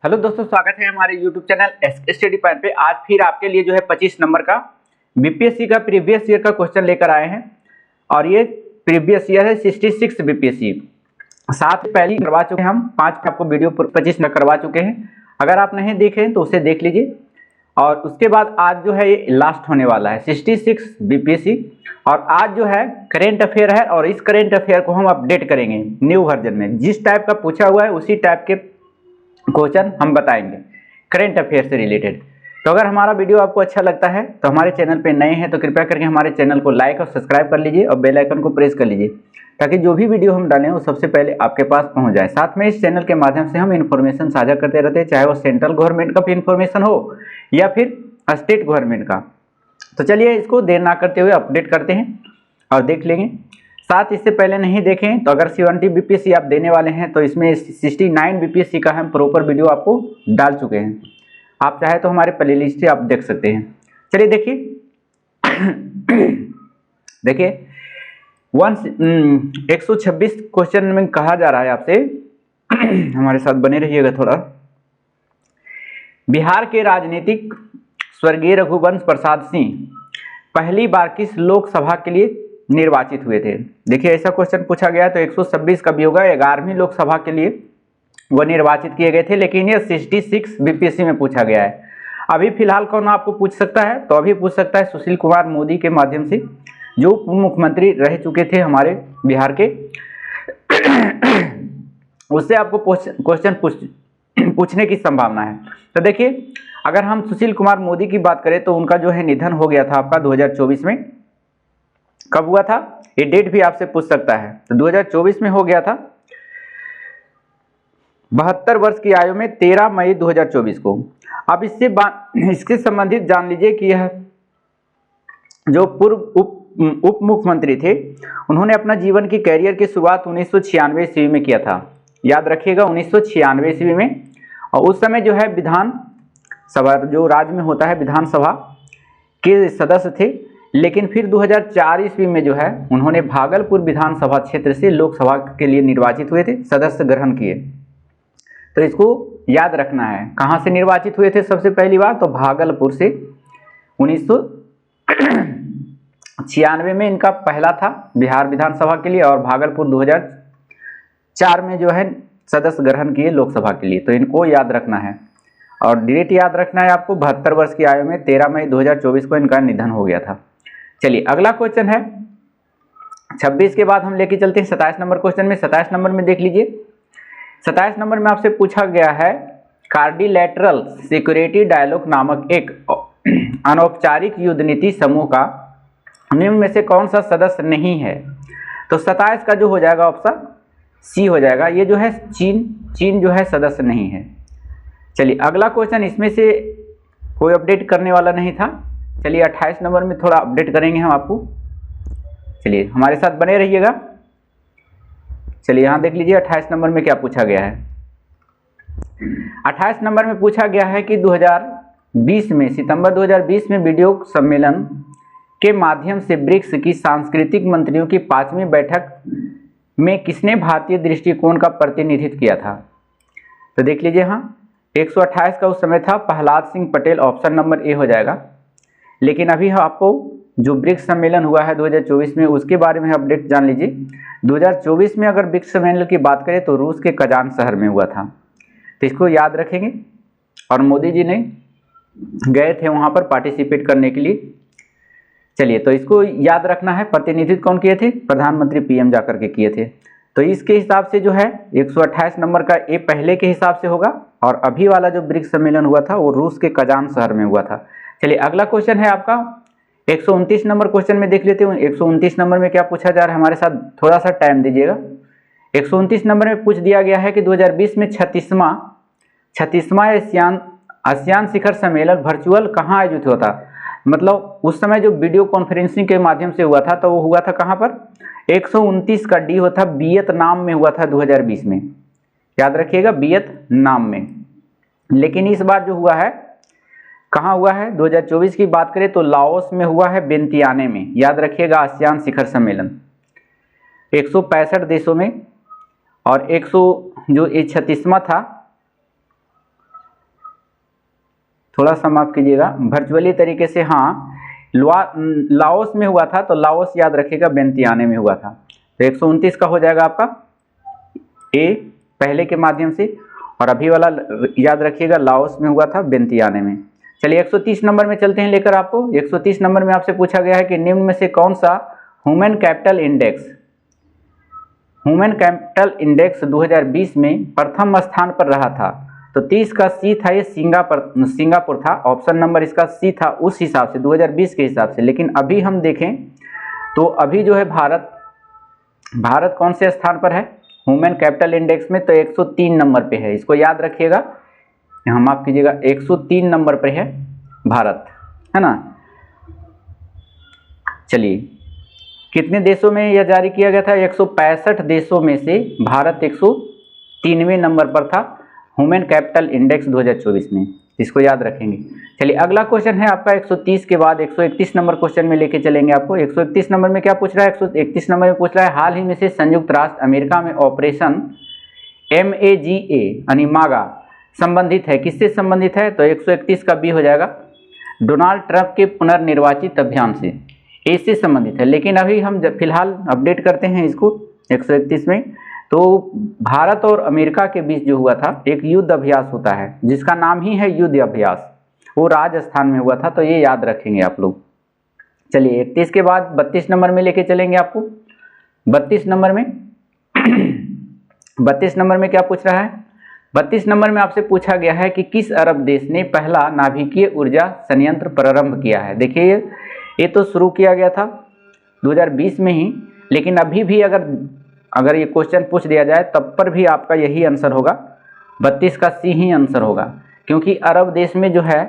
Hello दोस्तों, स्वागत है हमारे YouTube channel SK study point पे। आज फिर आपके लिए जो है 25 नंबर का बीपीएससी का प्रीवियस ईयर का क्वेश्चन लेकर आए हैं और ये प्रीवियस ईयर है 66 बीपीएससी। 7 पहले करवा चुके हैं हम, 5 आपको वीडियो 25 में करवा चुके हैं। अगर आप नहीं देखे तो उसे देख लीजिए। और उसके बाद आज जो है ये लास्ट होने वाला है 66 बीपीएससी। और आज जो है करेंट अफेयर है और इस करेंट अफेयर को हम अपडेट करेंगे न्यू वर्जन में। जिस टाइप का पूछा हुआ है उसी टाइप के क्वेश्चन हम बताएंगे करेंट अफेयर से रिलेटेड। तो अगर हमारा वीडियो आपको अच्छा लगता है तो हमारे चैनल पे नए हैं तो कृपया करके हमारे चैनल को लाइक और सब्सक्राइब कर लीजिए और बेल आइकन को प्रेस कर लीजिए ताकि जो भी वीडियो हम डालें वो सबसे पहले आपके पास पहुंच जाए। साथ में इस चैनल के माध्यम से हम इन्फॉर्मेशन साझा करते रहते हैं, चाहे वो सेंट्रल गवर्नमेंट का भी इन्फॉर्मेशन हो या फिर स्टेट गवर्नमेंट का। तो चलिए इसको देर ना करते हुए अपडेट करते हैं और देख लेंगे। साथ इससे पहले नहीं देखें तो अगर 70 बीपीएससी आप देने वाले हैं तो इसमें 69 बीपीएससी का हम प्रॉपर वीडियो आपको डाल चुके हैं। आप चाहे तो हमारे प्ले लिस्ट से आप देख सकते हैं। चलिए देखिए देखिए 126 क्वेश्चन में कहा जा रहा है आपसे हमारे साथ बने रहिएगा थोड़ा। बिहार के राजनीतिक स्वर्गीय रघुवंश प्रसाद सिंह पहली बार किस लोकसभा के लिए निर्वाचित हुए थे? देखिए ऐसा क्वेश्चन पूछा गया तो 126 का भी होगा। 11वीं लोकसभा के लिए वो निर्वाचित किए गए थे, लेकिन ये 66 बीपीएससी में पूछा गया है। अभी फिलहाल कौन आपको पूछ सकता है? तो अभी पूछ सकता है सुशील कुमार मोदी के माध्यम से, जो उप मुख्यमंत्री रह चुके थे हमारे बिहार के। उससे आपको क्वेश्चन पूछने की संभावना है। तो देखिए अगर हम सुशील कुमार मोदी की बात करें तो उनका जो है निधन हो गया था आपका 2024 में। कब हुआ था ये डेट भी आपसे पूछ सकता है। तो 2024 में हो गया था। 72 वर्ष की आयु में 13 मई 2024 को। अब इसके संबंधित जान लीजिए कि यह जो पूर्व उप मुख्यमंत्री थे उन्होंने अपना जीवन की कैरियर की शुरुआत 1996 ईस्वी में किया था। याद रखिएगा 1996 ईस्वी में। और उस समय जो है विधान सभा जो राज्य में होता है विधानसभा के सदस्य थे, लेकिन फिर 2004 ईस्वी में जो है उन्होंने भागलपुर विधानसभा क्षेत्र से लोकसभा के लिए निर्वाचित हुए थे, सदस्य ग्रहण किए। तो इसको याद रखना है कहाँ से निर्वाचित हुए थे सबसे पहली बार, तो भागलपुर से 1996 में इनका पहला था बिहार विधानसभा के लिए, और भागलपुर 2004 में जो है सदस्य ग्रहण किए लोकसभा के लिए। तो इनको याद रखना है और डेट याद रखना है आपको। 72 वर्ष की आयु में 13 मई 2024 को इनका निधन हो गया था। चलिए अगला क्वेश्चन है 26 के बाद हम लेके चलते हैं 27 नंबर क्वेश्चन में। 27 नंबर में देख लीजिए। 27 नंबर में आपसे पूछा गया है कार्डिलैटरल सिक्योरिटी डायलॉग नामक एक अनौपचारिक युद्ध नीति समूह का निम्न में से कौन सा सदस्य नहीं है? तो 27 का जो हो जाएगा ऑप्शन सी हो जाएगा। ये जो है चीन जो है सदस्य नहीं है। चलिए अगला क्वेश्चन, इसमें से कोई अपडेट करने वाला नहीं था। चलिए 28 नंबर में थोड़ा अपडेट करेंगे हम आपको। चलिए हमारे साथ बने रहिएगा। चलिए यहाँ देख लीजिए 28 नंबर में क्या पूछा गया है। 28 नंबर में पूछा गया है कि 2020 में सितंबर 2020 में वीडियो सम्मेलन के माध्यम से ब्रिक्स की सांस्कृतिक मंत्रियों की 5वीं बैठक में किसने भारतीय दृष्टिकोण का प्रतिनिधित्व किया था? तो देख लीजिए हाँ 128 का उस समय था Prahlad Singh Patel, option number A हो जाएगा। लेकिन अभी आपको जो ब्रिक्स सम्मेलन हुआ है 2024 में उसके बारे में अपडेट जान लीजिए। 2024 में अगर ब्रिक्स सम्मेलन की बात करें तो रूस के कजान शहर में हुआ था। तो इसको याद रखेंगे। और मोदी जी ने गए थे वहाँ पर पार्टिसिपेट करने के लिए। चलिए तो इसको याद रखना है। प्रतिनिधित्व कौन किए थे? प्रधानमंत्री पीएम जाकर के किए थे। तो इसके हिसाब से जो है 128 नंबर का ए पहले के हिसाब से होगा और अभी वाला जो ब्रिक्स सम्मेलन हुआ था वो रूस के कजान शहर में हुआ था। चलिए अगला क्वेश्चन है आपका 129 नंबर क्वेश्चन में देख लेते हैं। 129 नंबर में क्या पूछा जा रहा है, हमारे साथ थोड़ा सा टाइम दीजिएगा। 129 नंबर में पूछ दिया गया है कि 2020 में 36वां आसियान शिखर सम्मेलन वर्चुअल कहाँ आयोजित हुआ था? मतलब उस समय जो वीडियो कॉन्फ्रेंसिंग के माध्यम से हुआ था तो वो हुआ था कहाँ पर? 129 का डी होता वियतनाम में हुआ था 2020 में। याद रखिएगा वियतनाम में। लेकिन इस बार जो हुआ है कहाँ हुआ है? 2024 की बात करें तो लाओस में हुआ है, वियंतियाने में। याद रखिएगा आसियान शिखर सम्मेलन 165 देशों में। और 100 जो ये 36वां था थोड़ा सा माफ कीजिएगा, वर्चुअली तरीके से, हाँ लाओस में हुआ था, तो लाओस याद रखिएगा बेंतियाने में हुआ था। तो 129 का हो जाएगा आपका ए पहले के माध्यम से, और अभी वाला याद रखिएगा लाओस में हुआ था बेंतियाने में। चलिए 130 नंबर में चलते हैं लेकर आपको। 130 नंबर में आपसे पूछा गया है कि निम्न में से कौन सा ह्यूमन कैपिटल इंडेक्स 2020 में प्रथम स्थान पर रहा था। तो 30 का सी था, ये सिंगापुर था, ऑप्शन नंबर इसका सी था उस हिसाब से 2020 के हिसाब से। लेकिन अभी हम देखें तो अभी जो है भारत कौन से स्थान पर है ह्यूमन कैपिटल इंडेक्स में, तो 103 नंबर पे है। इसको याद रखिएगा, यहाँ माफ कीजिएगा 103 नंबर पे है भारत, है ना। चलिए कितने देशों में यह जारी किया गया था, 165 देशों में से भारत 103वें नंबर पर था ह्यूमन कैपिटल इंडेक्स 2024 में, इसको याद रखेंगे। चलिए अगला क्वेश्चन है आपका 130 के बाद 131 नंबर क्वेश्चन में लेके चलेंगे आपको। 131 नंबर में क्या पूछ रहा है, 131 नंबर में पूछ रहा है हाल ही में से संयुक्त राष्ट्र अमेरिका में ऑपरेशन MAGA यानी मागा संबंधित है, किससे संबंधित है, तो 131 का बी हो जाएगा, डोनाल्ड ट्रंप के पुनर्निर्वाचित अभियान से, इससे संबंधित है। लेकिन अभी हम फिलहाल अपडेट करते हैं इसको 131 में। तो भारत और अमेरिका के बीच जो हुआ था एक युद्ध अभ्यास होता है जिसका नाम ही है युद्ध अभ्यास, वो राजस्थान में हुआ था, तो ये याद रखेंगे आप लोग। चलिए 31 के बाद 32 नंबर में लेके चलेंगे आपको। 32 नंबर में 32 नंबर में क्या पूछ रहा है, 32 नंबर में आपसे पूछा गया है कि किस अरब देश ने पहला नाभिकीय ऊर्जा संयंत्र प्रारंभ किया है। देखिए ये तो शुरू किया गया था 2020 में ही, लेकिन अभी भी अगर ये क्वेश्चन पूछ दिया जाए तब पर भी आपका यही आंसर होगा, 32 का सी ही आंसर होगा। क्योंकि अरब देश में जो है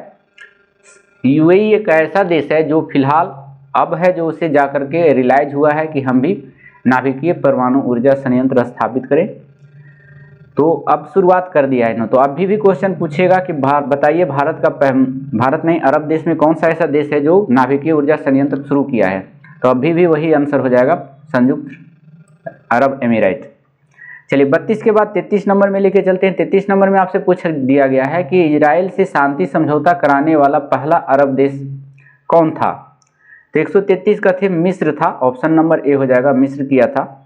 UAE एक ऐसा देश है जो फिलहाल अब है जो उसे जाकर के रियलाइज हुआ है कि हम भी नाभिकीय परमाणु ऊर्जा संयंत्र स्थापित करें, तो अब शुरुआत कर दिया है ना। तो अभी भी क्वेश्चन पूछेगा कि बताइए भारत नहीं अरब देश में कौन सा ऐसा देश है जो नाभिकीय ऊर्जा संयंत्र शुरू किया है, तो अभी भी वही आंसर हो जाएगा संयुक्त अरब अमीरात। चलिए 32 के बाद 33 नंबर में लेके चलते हैं। 33 नंबर में आपसे पूछ दिया गया है कि इजराइल से शांति समझौता कराने वाला पहला अरब देश कौन था, तो 133 का थे मिस्र था, ऑप्शन नंबर ए हो जाएगा, मिस्र किया था।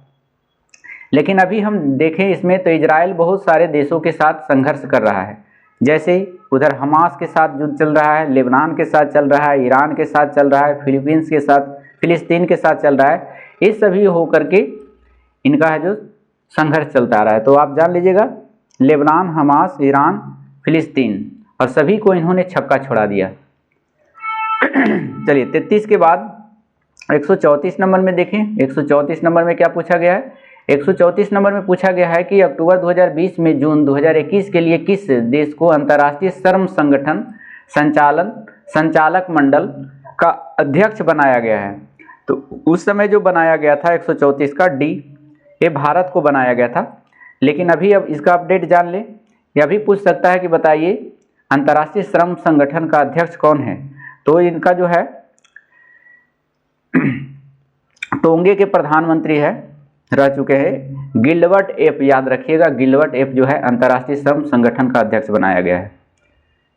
लेकिन अभी हम देखें इसमें तो इजराइल बहुत सारे देशों के साथ संघर्ष कर रहा है, जैसे उधर हमास के साथ युद्ध चल रहा है, लेबनान के साथ चल रहा है, ईरान के साथ चल रहा है, फिलीपींस के साथ, फिलिस्तीन के साथ चल रहा है। ये सभी होकर के इनका है जो संघर्ष चलता आ रहा है। तो आप जान लीजिएगा लेबनान, हमास, ईरान, फिलिस्तीन, और सभी को इन्होंने छक्का छोड़ा दिया। चलिए 33 के बाद 134 नंबर में देखें। 134 नंबर में क्या पूछा गया है, 134 नंबर में पूछा गया है कि अक्टूबर 2020 में जून 2021 के लिए किस देश को अंतर्राष्ट्रीय श्रम संगठन संचालक मंडल का अध्यक्ष बनाया गया है। तो उस समय जो बनाया गया था 134 का डी, ये भारत को बनाया गया था। लेकिन अभी अब इसका अपडेट जान ले, यह भी पूछ सकता है कि बताइए अंतर्राष्ट्रीय श्रम संगठन का अध्यक्ष कौन है, तो इनका जो है टोंगे के प्रधानमंत्री है, रह चुके हैं गिलबर्ट एफ, याद रखिएगा गिलबर्ट एफ जो है अंतर्राष्ट्रीय श्रम संगठन का अध्यक्ष बनाया गया है।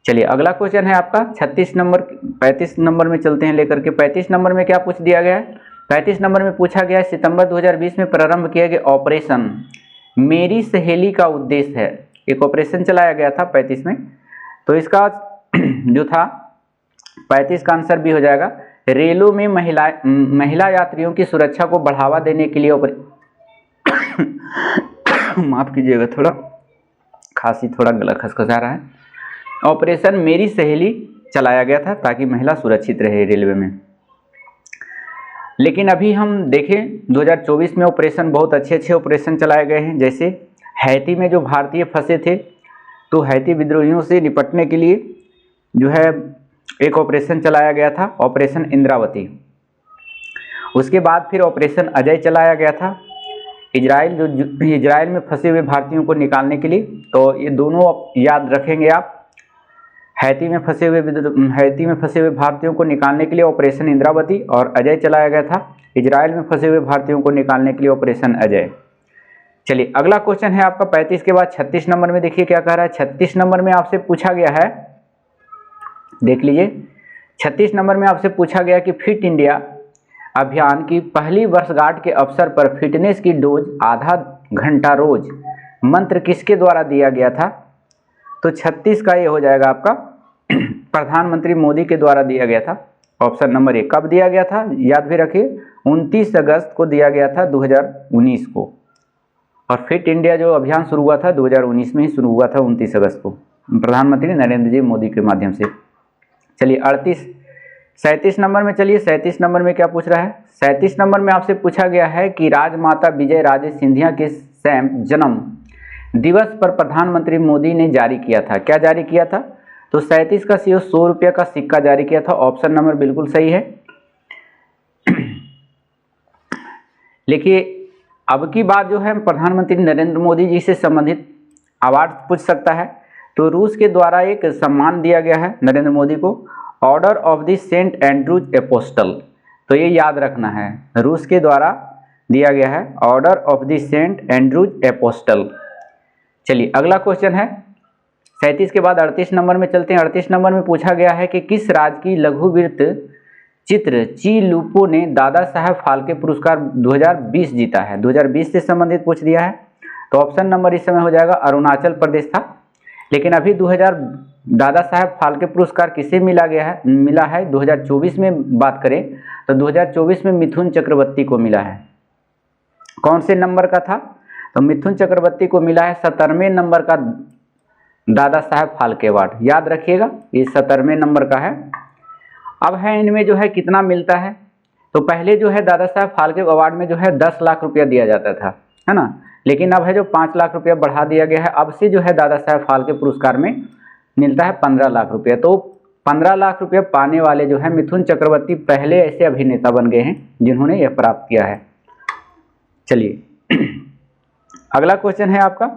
चलिए अगला क्वेश्चन है आपका 35 नंबर में चलते हैं लेकर के। 35 नंबर में क्या पूछ दिया गया है, 35 नंबर में पूछा गया है सितंबर 2020 में प्रारंभ किया गया ऑपरेशन मेरी सहेली का उद्देश्य है, एक ऑपरेशन चलाया गया था 35 में। तो इसका जो था 35 का आंसर भी हो जाएगा, रेलों में महिला यात्रियों की सुरक्षा को बढ़ावा देने के लिए माफ कीजिएगा थोड़ा खांसी, थोड़ा गला खसखसा रहा है। ऑपरेशन मेरी सहेली चलाया गया था ताकि महिला सुरक्षित रहे रेलवे में। लेकिन अभी हम देखें 2024 में ऑपरेशन बहुत अच्छे ऑपरेशन चलाए गए हैं, जैसे हैती में जो भारतीय फंसे थे, तो हैती विद्रोहियों से निपटने के लिए जो है एक ऑपरेशन चलाया गया था, ऑपरेशन इंद्रावती। उसके बाद फिर ऑपरेशन अजय चलाया गया था इजराइल में फंसे हुए भारतीयों को निकालने के लिए। तो ये दोनों याद रखेंगे आप, हैती में फंसे हुए भारतीयों को निकालने के लिए ऑपरेशन इंद्रावती, और अजय चलाया गया था इजराइल में फंसे हुए भारतीयों को निकालने के लिए ऑपरेशन अजय। चलिए अगला क्वेश्चन है आपका 35 के बाद 36 नंबर में। देखिए क्या कह रहा है, 36 नंबर में आपसे पूछा गया है देख लीजिए। 36 नंबर में आपसे पूछा गया कि फिट इंडिया अभियान की पहली वर्षगांठ के अवसर पर फिटनेस की डोज आधा घंटा रोज मंत्र किसके द्वारा दिया गया था? तो 36 का ये हो जाएगा आपका प्रधानमंत्री मोदी के द्वारा दिया गया था। ऑप्शन नंबर 1 कब दिया गया था? याद भी रखिए 29 अगस्त को दिया गया था 2019 को। और फिट इंडिया जो अभियान शुरू हुआ था 2019 में ही शुरू हुआ था 29 अगस्त को, प्रधानमंत्री नरेंद्र जी मोदी के माध्यम से। चलिए 37 नंबर में, चलिए 37 नंबर में क्या पूछ रहा है? 37 नंबर में आपसे पूछा गया है कि राजमाता विजय राजे सिंधिया के जन्म दिवस पर प्रधानमंत्री मोदी ने जारी किया था, क्या जारी किया था? तो 37 का सी 100 रुपये का सिक्का जारी किया था। ऑप्शन नंबर बिल्कुल सही है। देखिए अब की बात जो है प्रधानमंत्री नरेंद्र मोदी जी से संबंधित अवार्ड पूछ सकता है। तो रूस के द्वारा एक सम्मान दिया गया है नरेंद्र मोदी को, order of the Saint Andrews Apostle. तो ये याद रखना है, रूस के द्वारा दिया गया है order of the Saint Andrews Apostle. चलिए अगला क्वेश्चन है 37 के बाद 38 नंबर में चलते हैं। 38 नंबर में पूछा गया है कि किस राज्य की लघु वृत्त चित्र ची लूपो ने दादा साहब फाल्के पुरस्कार 2020 जीता है? 2020 से संबंधित पूछ दिया है। तो ऑप्शन नंबर इस समय हो जाएगा अरुणाचल प्रदेश था। लेकिन अभी 2000 दादा साहब फाल्के पुरस्कार किसे मिला है 2024 में बात करें तो 2024 में मिथुन चक्रवर्ती को मिला है। कौन से नंबर का था? तो मिथुन चक्रवर्ती को मिला है 17वें नंबर का दादा साहब फाल्के अवार्ड। याद रखिएगा ये 17वें नंबर का है। अब है इनमें जो है कितना मिलता है? तो पहले जो है दादा साहब फाल्के अवार्ड में जो है 10 लाख रुपया दिया जाता था, है ना। लेकिन अब है जो 5 लाख रुपया बढ़ा दिया गया है। अब से जो है दादा साहब फाल्के पुरस्कार में मिलता है 15 लाख रुपया। तो 15 लाख रुपया पाने वाले जो है मिथुन चक्रवर्ती पहले ऐसे अभिनेता बन गए हैं जिन्होंने यह प्राप्त किया है। चलिए अगला क्वेश्चन है आपका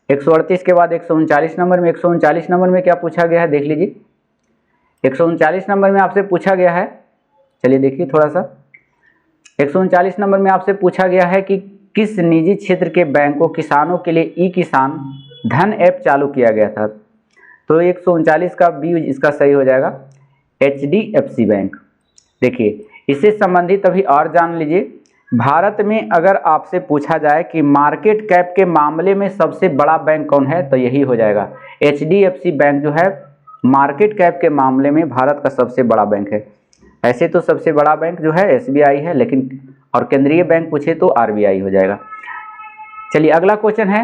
138 के बाद 139 नंबर में। 139 नंबर में क्या पूछा गया है देख लीजिए। 139 नंबर में आपसे पूछा गया है, चलिए देखिए थोड़ा सा। 139 नंबर में आपसे पूछा गया है कि किस निजी क्षेत्र के बैंक को किसानों के लिए ई किसान धन ऐप चालू किया गया था? तो 139 का बी इसका सही हो जाएगा HDFC बैंक। देखिए इससे संबंधित अभी और जान लीजिए। भारत में अगर आपसे पूछा जाए कि मार्केट कैप के मामले में सबसे बड़ा बैंक कौन है तो यही हो जाएगा HDFC बैंक जो है मार्केट कैप के मामले में भारत का सबसे बड़ा बैंक है। ऐसे तो सबसे बड़ा बैंक जो है SBI है, लेकिन और केंद्रीय बैंक पूछे तो RBI हो जाएगा। चलिए अगला क्वेश्चन है